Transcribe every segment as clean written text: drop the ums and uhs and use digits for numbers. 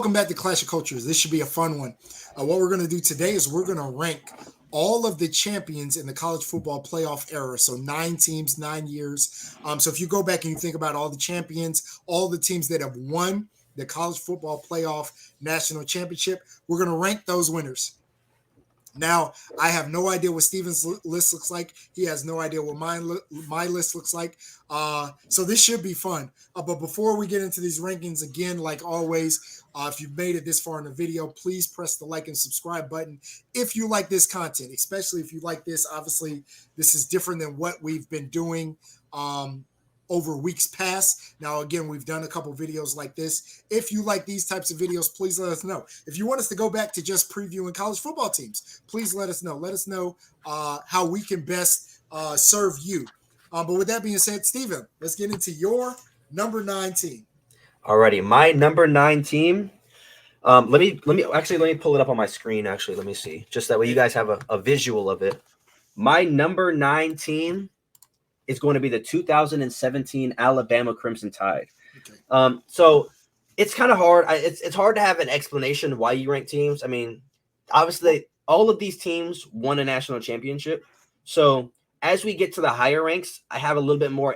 Welcome back to Clash of Cultures. This should be a fun one. What we're going to do today is we're going to rank all of the champions in the college football playoff era. So 9 teams, 9 years. So if you go back and you think about all the champions, all the teams that have won the college football playoff national championship, we're going to rank those winners. Now, I have no idea what Steven's list looks like. He has no idea what my list looks like. So this should be fun. But before we get into these rankings, again, like always, if you've made it this far in the video, please press the like and subscribe button if you like this content, especially if you like this. Obviously, this is different than what we've been doing over weeks past. Now, again, we've done a couple videos like this. If you like these types of videos, please let us know. If you want us to go back to just previewing college football teams, please let us know. Let us know how we can best serve you. But with that being said, Steven, let's get into your number 9 team. Alrighty, my number 9 team. Let me pull it up on my screen. Actually, let me see, just that way you guys have a visual of it. My number 9 team is going to be the 2017 Alabama Crimson Tide. Okay. So it's kind of hard. It's hard to have an explanation why you rank teams. I mean, obviously, all of these teams won a national championship. So as we get to the higher ranks, I have a little bit more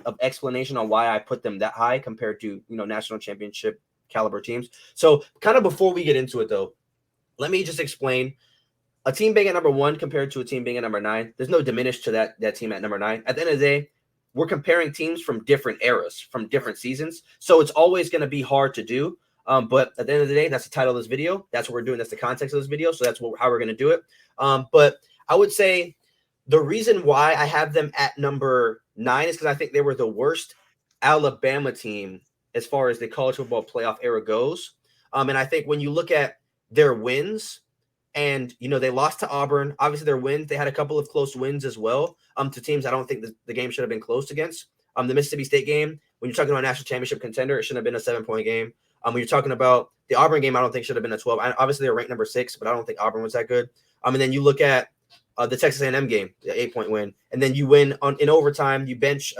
of explanation on why I put them that high compared to national championship caliber teams. So kind of before we get into it, though, let me just explain. A team being at number 1 compared to a team being at number 9, there's no diminish to that team at number 9. At the end of the day, we're comparing teams from different eras, from different seasons. So it's always going to be hard to do. But at the end of the day, that's the title of this video. That's what we're doing. That's the context of this video. So that's how we're going to do it. But I would say the reason why I have them at number 9 is because I think they were the worst Alabama team as far as the college football playoff era goes. And I think when you look at their wins, and, they lost to Auburn. Obviously, their wins, they had a couple of close wins as well to teams I don't think the game should have been close against. The Mississippi State game, when you're talking about a national championship contender, it shouldn't have been a 7-point game. When you're talking about the Auburn game, I don't think should have been a 12. Obviously, they're ranked number 6, but I don't think Auburn was that good. And then you look at the Texas A&M game, the 8-point win, and then you win in overtime. You bench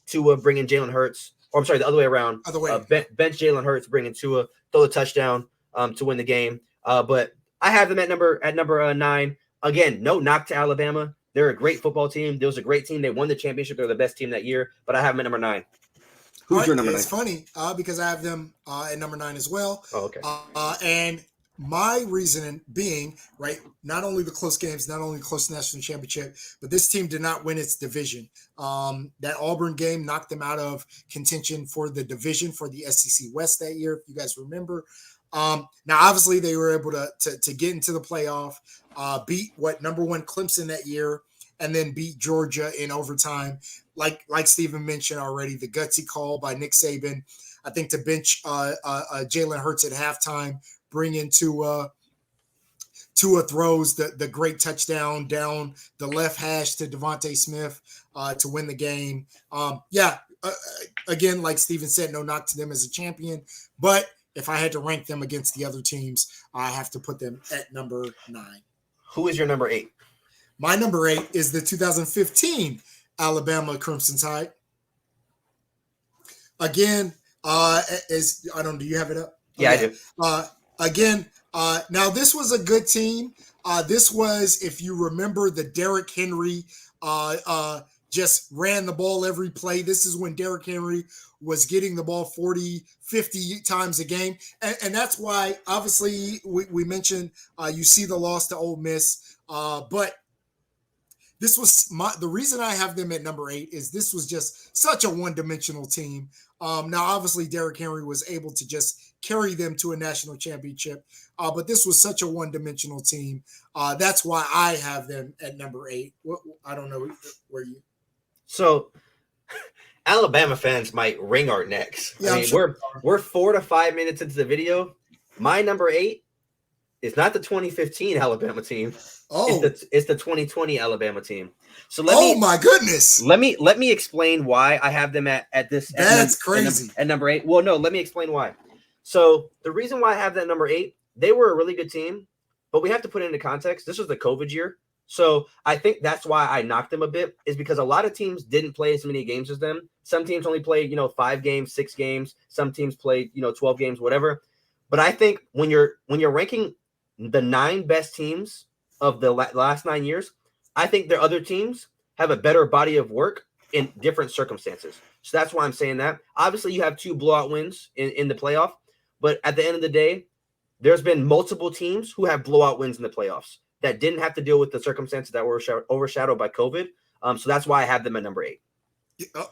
Tua, bring in Jalen Hurts. Or I'm sorry, the other way around. Bench Jalen Hurts, bring in Tua, throw a touchdown to win the game. But I have them at number 9. Again, no knock to Alabama. They're a great football team. There was a great team. They won the championship. They're the best team that year. But I have them at number 9. Who's your number 9? It's funny because I have them at number 9 as well. Oh, okay. And my reasoning being, right, not only the close games, not only the close national championship, but this team did not win its division. That Auburn game knocked them out of contention for the division for the SEC West that year, if you guys remember. Now, obviously, they were able to get into the playoff, beat number 1 Clemson that year, and then beat Georgia in overtime. Like Steven mentioned already, the gutsy call by Nick Saban, I think, to bench Jalen Hurts at halftime, bring in Tua throws the great touchdown down the left hash to Devontae Smith to win the game. Again, like Steven said, no knock to them as a champion, but if I had to rank them against the other teams, I have to put them at number 9. Who is your number 8? My number 8 is the 2015 Alabama Crimson Tide. Again, do you have it up? Yeah, okay. I do. Now this was a good team. This was, if you remember, the Derrick Henry just ran the ball every play. This is when Derrick Henry was getting the ball 40, 50 times a game. And that's why, obviously, we mentioned you see the loss to Ole Miss. But this was the reason I have them at number 8 is this was just such a one-dimensional team. Now, obviously, Derrick Henry was able to just carry them to a national championship. But this was such a one-dimensional team. That's why I have them at number 8. I don't know where you... So Alabama fans might wring our necks. Yeah, I mean, sure. we're 4 to 5 minutes into the video. My number 8 is not the 2015 Alabama team. Oh, it's the 2020 Alabama team. So my goodness. Let me explain why I have them at this. That's crazy. At number 8. Well, no, let me explain why. So the reason why I have that number 8, they were a really good team, but we have to put it into context. This was the COVID year. So I think that's why I knocked them a bit, is because a lot of teams didn't play as many games as them. Some teams only played, 5 games, 6 games. Some teams played, 12 games, whatever. But I think when you're ranking the 9 best teams of the last 9 years, I think their other teams have a better body of work in different circumstances. So that's why I'm saying that. Obviously, you have 2 blowout wins in the playoff, but at the end of the day, there's been multiple teams who have blowout wins in the playoffs that didn't have to deal with the circumstances that were overshadowed by COVID. So that's why I have them at number 8.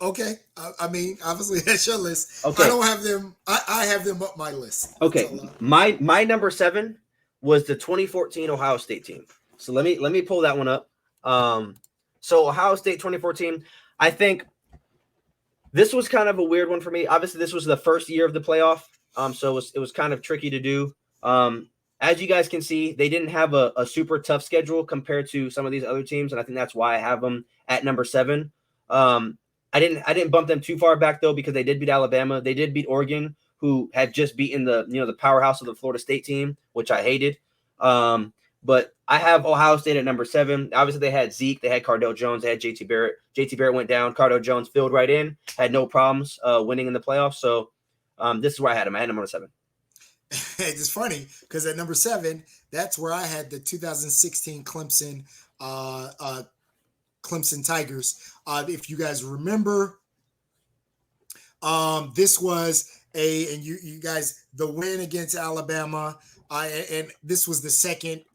Okay. I mean, obviously that's your list. Okay. I don't have them. I have them up my list. Okay. My number 7 was the 2014 Ohio State team. So let me pull that one up. So Ohio State 2014, I think this was kind of a weird one for me. Obviously, this was the first year of the playoff. So it was kind of tricky to do. As you guys can see, they didn't have a super tough schedule compared to some of these other teams, and I think that's why I have them at number 7. I didn't bump them too far back though, because they did beat Alabama. They did beat Oregon, who had just beaten the powerhouse of the Florida State team, which I hated. But I have Ohio State at number 7. Obviously, they had Zeke, they had Cardale Jones, they had JT Barrett. JT Barrett went down. Cardale Jones filled right in, had no problems winning in the playoffs. So this is where I had him. I had him number 7. It's funny because at number 7, that's where I had the 2016 Clemson Tigers. If you guys remember, this was and you guys, the win against Alabama, and this was the second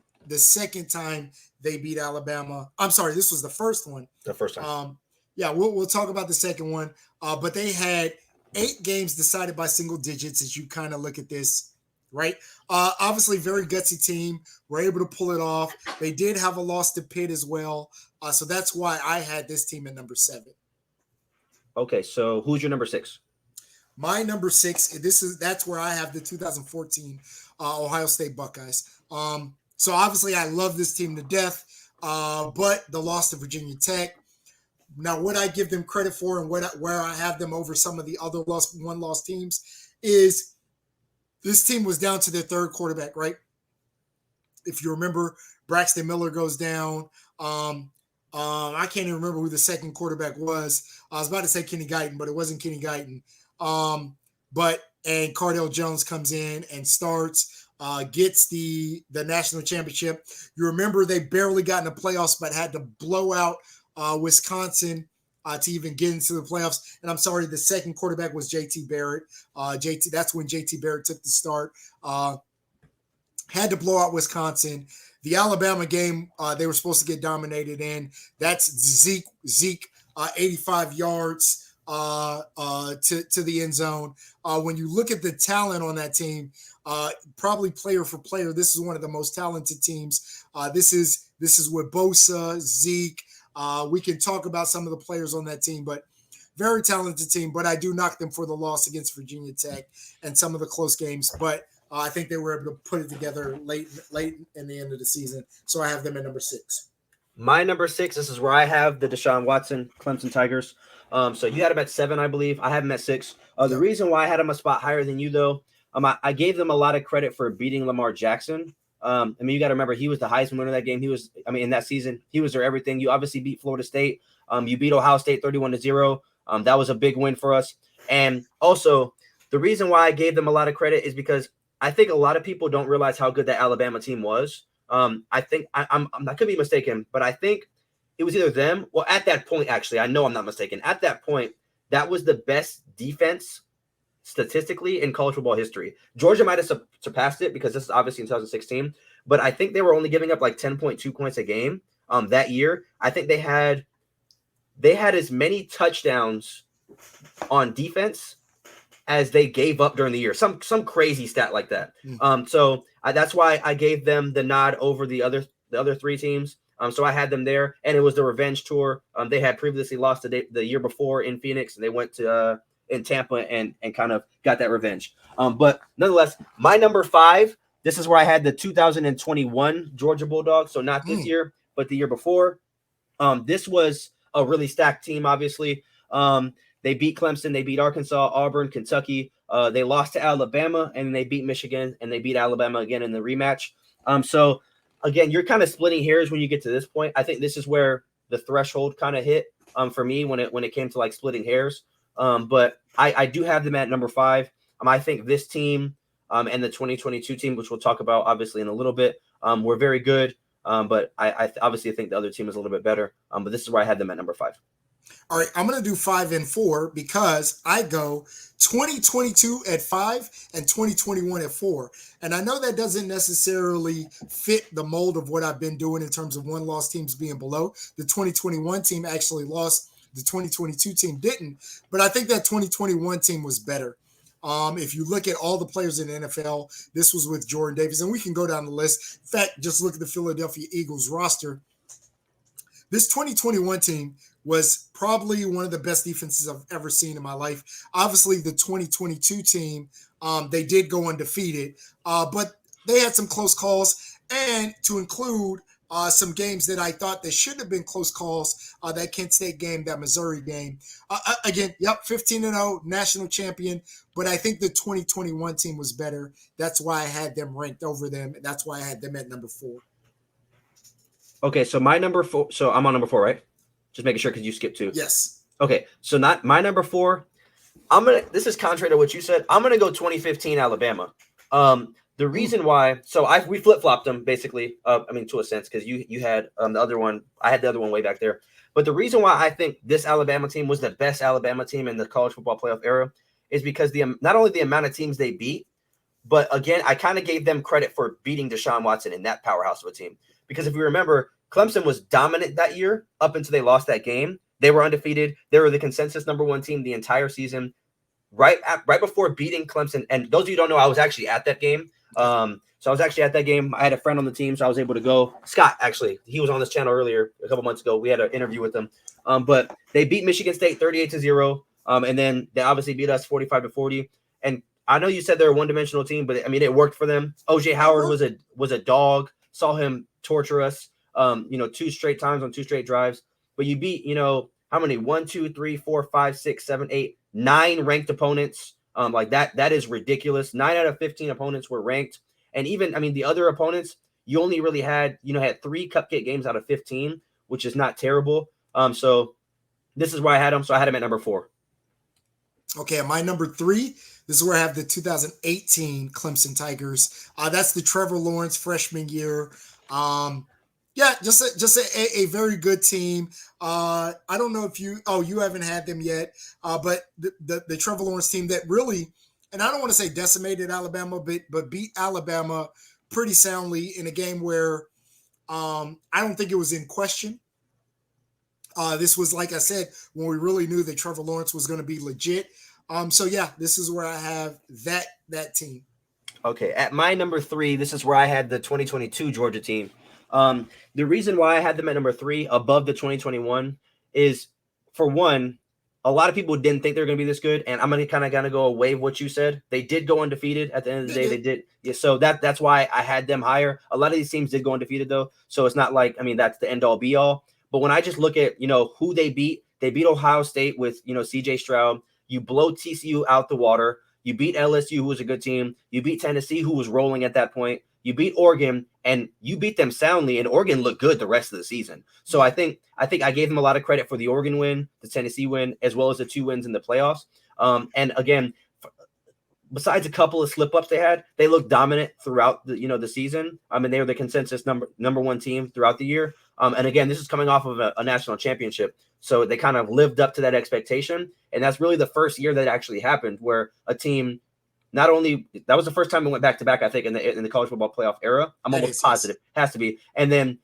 time they beat Alabama. I'm sorry, this was the first one. The first time. Yeah, we'll talk about the second one. But they had 8 games decided by single digits as you kind of look at this. Right. Obviously, very gutsy team. Were able to pull it off. They did have a loss to Pitt as well. So that's why I had this team at number 7. Okay. So who's your number 6? My number 6, that's where I have the 2014 Ohio State Buckeyes. So obviously, I love this team to death, but the loss to Virginia Tech. Now, what I give them credit for and where I have them over some of the other one-loss teams is this team was down to their third quarterback, right? If you remember, Braxton Miller goes down. I can't even remember who the second quarterback was. I was about to say Kenny Guyton, but it wasn't Kenny Guyton. And Cardale Jones comes in and starts, gets the national championship. You remember they barely got in the playoffs, but had to blow out Wisconsin to even get into the playoffs. And I'm sorry, the second quarterback was JT Barrett. That's when JT Barrett took the start. Had to blow out Wisconsin. The Alabama game, they were supposed to get dominated in. That's Zeke 85 yards to the end zone. When you look at the talent on that team, probably player for player, this is one of the most talented teams. This is with Bosa, Zeke. We can talk about some of the players on that team, but very talented team. But I do knock them for the loss against Virginia Tech and some of the close games. But I think they were able to put it together late in the end of the season. So I have them at number 6. My number 6, this is where I have the Deshaun Watson Clemson Tigers. So you had them at 7, I believe. I have them at 6. The reason why I had them a spot higher than you, though, I gave them a lot of credit for beating Lamar Jackson. You got to remember, he was the Heisman winner that game. In that season, he was their everything. You obviously beat Florida State. You beat Ohio State 31-0. That was a big win for us. And also, the reason why I gave them a lot of credit is because I think a lot of people don't realize how good that Alabama team was. I think I could be mistaken, but I think it was either them. Well, at that point, actually, I know I'm not mistaken. At that point, that was the best defense statistically in college football history. Georgia might have surpassed it because this is obviously in 2016, but I think they were only giving up like 10.2 points a game that year. I think they had as many touchdowns on defense as they gave up during the year. Some crazy stat like that. So that's why I gave them the nod over the other 3 teams. So I had them there, and it was the revenge tour. They had previously lost the year before in Phoenix, and they went to in Tampa and kind of got that revenge. But nonetheless, my number 5, this is where I had the 2021 Georgia Bulldogs. So not this year, but the year before. This was a really stacked team, obviously. They beat Clemson, they beat Arkansas, Auburn, Kentucky. They lost to Alabama, and they beat Michigan, and they beat Alabama again in the rematch. So again, you're kind of splitting hairs when you get to this point. I think this is where the threshold kind of hit for me when it came to like splitting hairs. But I do have them at number 5. I think this team and the 2022 team, which we'll talk about obviously in a little bit, were very good. But I obviously think the other team is a little bit better. But this is where I had them at number 5. All right, I'm going to do 5 and 4 because I go 2022 at 5 and 2021 at 4. And I know that doesn't necessarily fit the mold of what I've been doing in terms of one-loss teams being below. The 2021 team actually lost. The 2022 team didn't. But I think that 2021 team was better. If you look at all the players in the NFL, this was with Jordan Davis. And we can go down the list. In fact, just look at the Philadelphia Eagles roster. This 2021 team was probably one of the best defenses I've ever seen in my life. Obviously, the 2022 team, they did go undefeated, but they had some close calls. And to include some games that I thought that should have been close calls, that Kent State game, that Missouri game. Again, 15-0, national champion. But I think the 2021 team was better. That's why I had them ranked over them. That's why I had them at number 4. Okay, so my number 4. So I'm on number 4, right? Just making sure because you skipped 2. Yes. Okay, so not my number 4. This is contrary to what you said. I'm gonna go 2015 Alabama. The reason why, we flip-flopped them basically. To a sense, because you had the other one. I had the other one way back there. But the reason why I think this Alabama team was the best Alabama team in the college football playoff era is because not only the amount of teams they beat, but again, I kind of gave them credit for beating Deshaun Watson in that powerhouse of a team. Because if you remember, Clemson was dominant that year up until they lost that game. They were undefeated. They were the consensus number 1 team the entire season. Right before beating Clemson, and those of you who don't know, I was actually at that game. So I was actually at that game. I had a friend on the team, so I was able to go. Scott, actually, he was on this channel earlier a couple months ago. We had an interview with him. But they beat Michigan State 38-0, and then they obviously beat us 45-40. And I know you said they're a one-dimensional team, but I mean it worked for them. OJ Howard was a dog. Saw him torture us. 2 straight times on 2 straight drives. But you beat, how many? 1, 2, 3, 4, 5, 6, 7, 8, 9 ranked opponents. Like that is ridiculous. 9 out of 15 opponents were ranked. And even, the other opponents, you only really had 3 cupcake games out of 15, which is not terrible. So this is where I had them. So I had them at number 4. Okay, at my number 3, this is where I have the 2018 Clemson Tigers. That's the Trevor Lawrence freshman year. Just a very good team. I don't know if you haven't had them yet, but the Trevor Lawrence team that really, and I don't want to say decimated Alabama, but beat Alabama pretty soundly in a game where I don't think it was in question. This was, like I said, when we really knew that Trevor Lawrence was going to be legit. This is where I have that team. Okay, at my number 3, this is where I had the 2022 Georgia team. The reason why I had them at number 3 above the 2021 is, for one, a lot of people didn't think they were going to be this good, and I'm going to go away with what you said. They did go undefeated at the end of the day. They did. Yeah, so that's why I had them higher. A lot of these teams did go undefeated, though, so it's not like, that's the end-all, be-all. But when I just look at, who they beat Ohio State with, C.J. Stroud. You blow TCU out the water. You beat LSU, who was a good team. You beat Tennessee, who was rolling at that point. You beat Oregon, and you beat them soundly, and Oregon looked good the rest of the season. So I think I gave them a lot of credit for the Oregon win, the Tennessee win, as well as the 2 wins in the playoffs. And again, besides a couple of slip-ups they had, they looked dominant throughout the season. They were the consensus number 1 team throughout the year. And again, this is coming off of a national championship. So they kind of lived up to that expectation. And that's really the first year that actually happened where a team not only – that was the first time it went back-to-back, I think, in the college football playoff era. I'm almost positive. Has to be. And then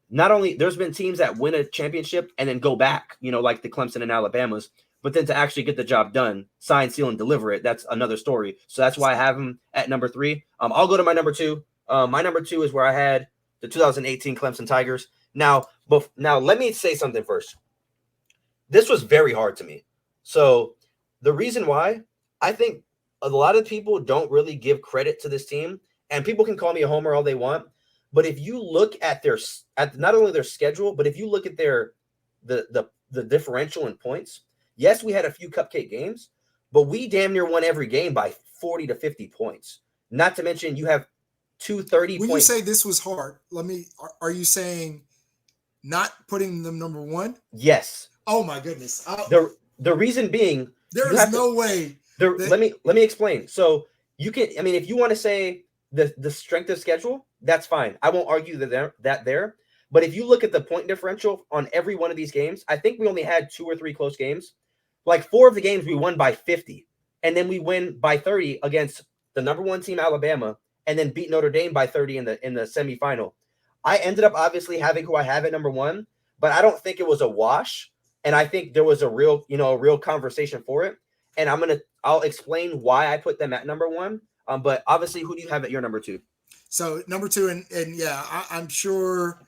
not only – there's been teams that win a championship and then go back, like the Clemson and Alabamas. But then to actually get the job done, sign, seal, and deliver it, that's another story. So that's why I have them at number 3. I'll go to my number 2. My number 2 is where I had the 2018 Clemson Tigers. Now let me say something first. This was very hard to me. So the reason why, I think a lot of people don't really give credit to this team, and people can call me a homer all they want, but if you look at not only their schedule, but if you look at the differential in points, yes, we had a few cupcake games, but we damn near won every game by 40 to 50 points. Not to mention you have 230 When points. you say this was hard, are you saying not putting them number 1? Yes. Oh my goodness. The reason being there is no way. Let me explain. So you can, I mean, if you want to say the strength of schedule, that's fine. I won't argue that there. But if you look at the point differential on every one of these games, I think we only had 2 or 3 close games. Like 4 of the games we won by 50, and then we win by 30 against the number 1 team Alabama, and then beat Notre Dame by 30 in the semifinal. I ended up obviously having who I have at number 1, but I don't think it was a wash, and I think there was a real, a real conversation for it. And I'll explain why I put them at number 1. But obviously, who do you have at your number 2? So number 2, and yeah, I'm sure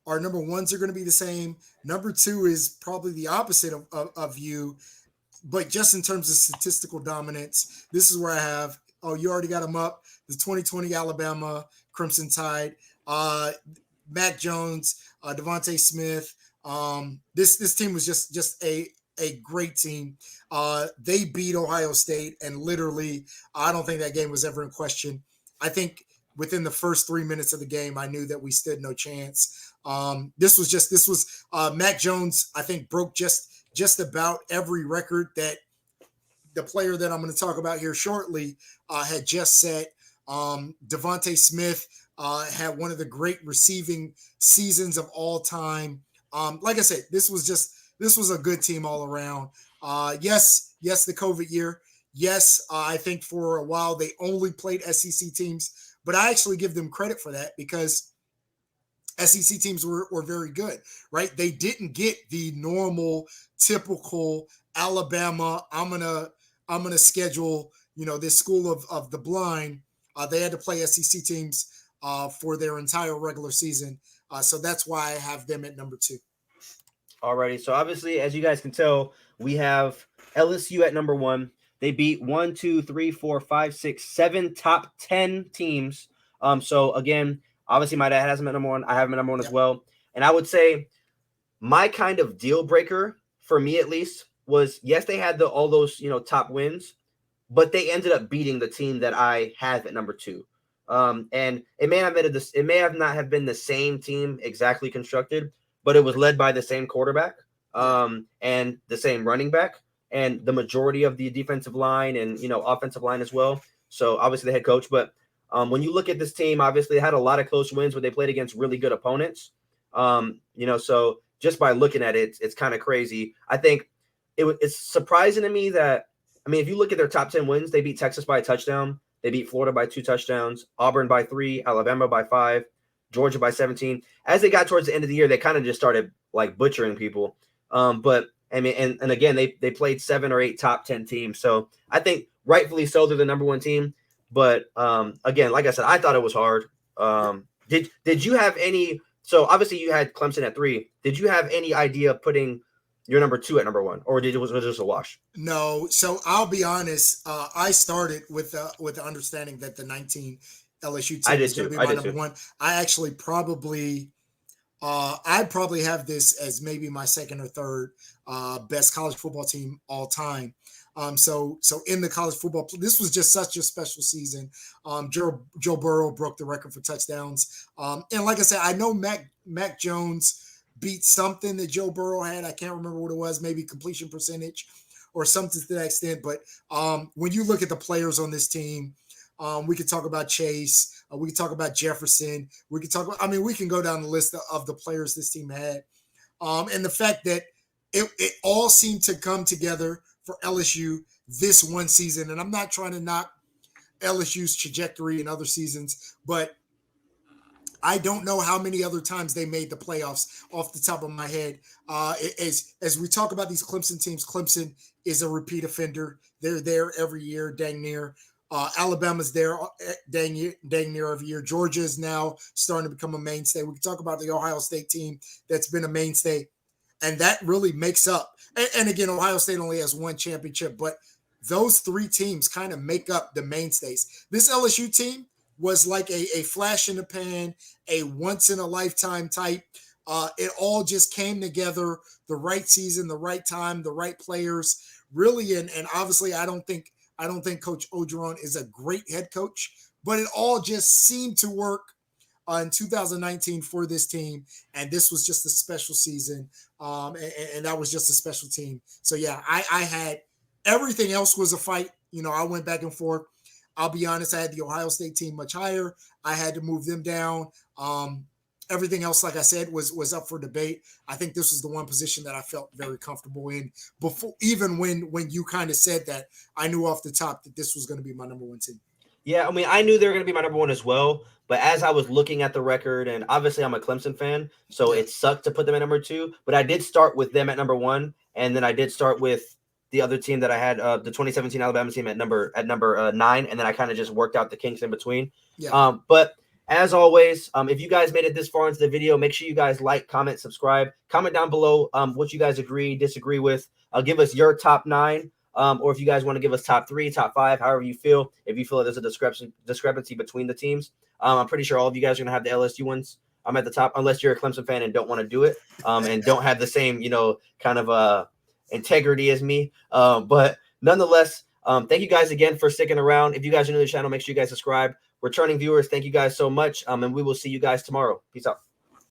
our number 1s are going to be the same. Number 2 is probably the opposite of you, but just in terms of statistical dominance, this is where I have. Oh, you already got them up. The 2020 Alabama Crimson Tide, Mac Jones, Devontae Smith. This team was just a great team. They beat Ohio State, and literally, I don't think that game was ever in question. I think within the first 3 minutes of the game, I knew that we stood no chance. This was Mac Jones. I think broke just about every record that the player that I'm going to talk about here shortly had just set. Devontae Smith had one of the great receiving seasons of all time. Like I said, this was a good team all around. Yes, the COVID year. Yes, I think for a while they only played SEC teams, but I actually give them credit for that because SEC teams were very good, right? They didn't get the normal, typical Alabama. I'm gonna schedule this school of the blind. They had to play SEC teams for their entire regular season, so that's why I have them at number 2. Alrighty, so obviously, as you guys can tell, we have LSU at number 1. They beat 1, 2, 3, 4, 5, 6, 7 top 10 teams. So again, obviously my dad has them at number 1. I have them at number 1 as well. And I would say my kind of deal breaker, for me at least, was yes, they had all those top wins, but they ended up beating the team that I have at number 2. And it may have not have been the same team exactly constructed, but it was led by the same quarterback and the same running back and the majority of the defensive line and offensive line as well. So obviously the head coach, but when you look at this team, obviously they had a lot of close wins, but they played against really good opponents. So just by looking at it, it's kind of crazy. I think it's surprising to me that, I mean, if you look at their top 10 wins, they beat Texas by a touchdown. They beat Florida by 2 touchdowns, Auburn by 3, Alabama by 5, Georgia by 17. As they got towards the end of the year, they kind of just started like butchering people. But I mean, and again, they played 7 or 8 top 10 teams. So I think rightfully so, they're the number 1 team. But again, like I said, I thought it was hard. Did you have any? So obviously you had Clemson at 3. Did you have any idea of putting your number 2 at number 1, or was it just a wash? No. So I'll be honest. I started with the understanding that the 19 LSU team is going to be my number 1. I actually probably I'd probably have this as maybe my second or third best college football team all time. So in the college football, this was just such a special season. Joe Burrow broke the record for touchdowns. And like I said, I know Mac Jones beat something that Joe Burrow had. I can't remember what it was, maybe completion percentage or something to that extent. But when you look at the players on this team, we could talk about Chase. We could talk about Jefferson. We could talk about, I mean, we can go down the list of the players this team had. And the fact that it all seemed to come together for LSU this one season. And I'm not trying to knock LSU's trajectory in other seasons, but I don't know how many other times they made the playoffs off the top of my head. As we talk about these Clemson teams, Clemson is a repeat offender. They're there every year, dang near. Alabama's there dang near every year. Georgia is now starting to become a mainstay. We can talk about the Ohio State team that's been a mainstay, and that really makes up. And again, Ohio State only has 1 championship, but those 3 teams kind of make up the mainstays. This LSU team was like a flash in the pan, a once-in-a-lifetime type. It all just came together, the right season, the right time, the right players, really. And obviously, I don't think Coach Orgeron is a great head coach, but it all just seemed to work in 2019 for this team. And this was just a special season. And that was just a special team. So, yeah, I had everything else was a fight. I went back and forth. I'll be honest, I had the Ohio State team much higher. I had to move them down. Everything else, like I said, was up for debate. I think this was the one position that I felt very comfortable in before, even when you kind of said that, I knew off the top that this was going to be my number one team. Yeah, I mean, I knew they were going to be my number one as well. But as I was looking at the record, and obviously I'm a Clemson fan, so it sucked to put them at number 2. But I did start with them at number 1, and then I did start with the other team that I had, the 2017 Alabama team at number 9, and then I kind of just worked out the kinks in between. Yeah. But as always, if you guys made it this far into the video, make sure you guys like, comment, subscribe. Comment down below what you guys agree, disagree with. Give us your top 9. Or if you guys want to give us top 3, top 5, however you feel. If you feel like there's a discrepancy between the teams, I'm pretty sure all of you guys are going to have the LSU ones. I'm at the top, unless you're a Clemson fan and don't want to do it, and don't have the same, kind of integrity as me. But nonetheless, thank you guys again for sticking around. If you guys are new to the channel, make sure you guys subscribe. Returning viewers, thank you guys so much. And we will see you guys tomorrow. Peace out.